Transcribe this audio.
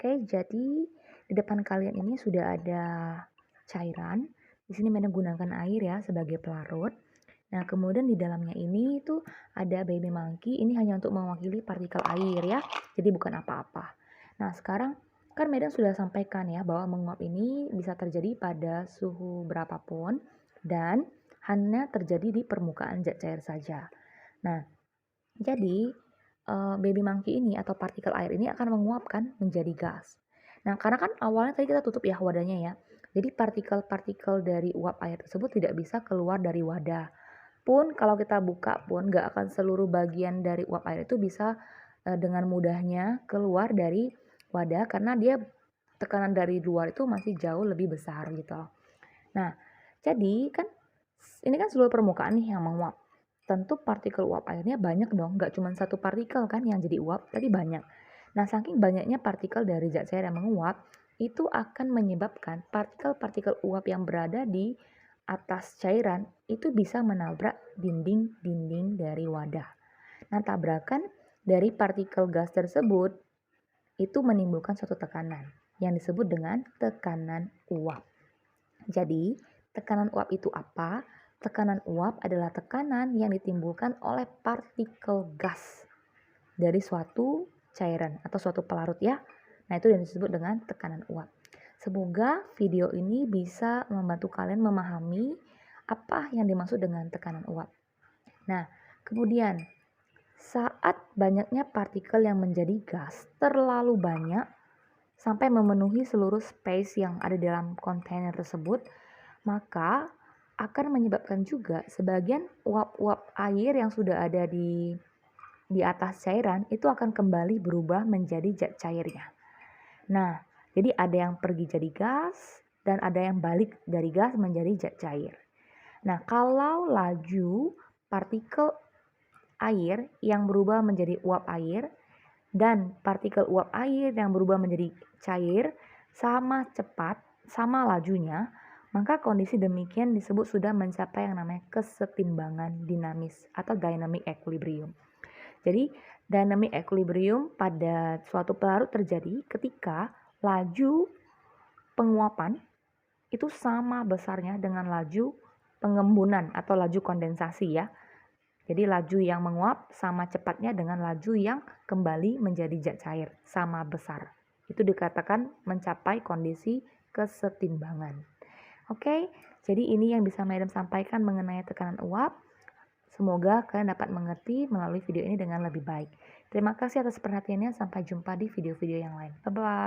Oke, jadi di depan kalian ini sudah ada cairan. Di sini Madam gunakan air ya sebagai pelarut. Nah, kemudian di dalamnya ini tuh ada baby monkey. Ini hanya untuk mewakili partikel air ya. Jadi bukan apa-apa. Nah, sekarang kan Madam sudah sampaikan ya bahwa menguap ini bisa terjadi pada suhu berapapun dan hanya terjadi di permukaan zat cair saja. Nah, jadi baby monkey ini atau partikel air ini akan menguapkan menjadi gas. Nah, karena kan awalnya tadi kita tutup ya wadahnya ya. Jadi partikel-partikel dari uap air tersebut tidak bisa keluar dari wadah. Pun kalau kita buka pun nggak akan seluruh bagian dari uap air itu bisa dengan mudahnya keluar dari wadah karena dia tekanan dari luar itu masih jauh lebih besar gitu. Nah, jadi kan ini kan seluruh permukaan nih yang menguap. Tentu partikel uap airnya banyak dong, nggak cuma satu partikel kan yang jadi uap, tapi banyak. Nah, saking banyaknya partikel dari zat cair yang menguap, itu akan menyebabkan partikel-partikel uap yang berada di atas cairan itu bisa menabrak dinding-dinding dari wadah. Nah, tabrakan dari partikel gas tersebut itu menimbulkan suatu tekanan yang disebut dengan tekanan uap. Jadi, tekanan uap itu apa? Tekanan uap adalah tekanan yang ditimbulkan oleh partikel gas dari suatu cairan atau suatu pelarut ya. Nah, itu yang disebut dengan tekanan uap. Semoga video ini bisa membantu kalian memahami apa yang dimaksud dengan tekanan uap. Nah, kemudian saat banyaknya partikel yang menjadi gas terlalu banyak sampai memenuhi seluruh space yang ada dalam kontainer tersebut, maka akan menyebabkan juga sebagian uap-uap air yang sudah ada di atas cairan itu akan kembali berubah menjadi zat cairnya. Nah, jadi ada yang pergi jadi gas dan ada yang balik dari gas menjadi zat cair. Nah, kalau laju partikel air yang berubah menjadi uap air dan partikel uap air yang berubah menjadi cair sama cepat, sama lajunya, maka kondisi demikian disebut sudah mencapai yang namanya kesetimbangan dinamis atau dynamic equilibrium. Jadi, dynamic equilibrium pada suatu pelarut terjadi ketika laju penguapan itu sama besarnya dengan laju pengembunan atau laju kondensasi ya. Jadi laju yang menguap sama cepatnya dengan laju yang kembali menjadi zat cair, sama besar. Itu dikatakan mencapai kondisi kesetimbangan. Oke, jadi ini yang bisa Madam sampaikan mengenai tekanan uap. Semoga kalian dapat mengerti melalui video ini dengan lebih baik. Terima kasih atas perhatiannya, sampai jumpa di video-video yang lain. Bye-bye.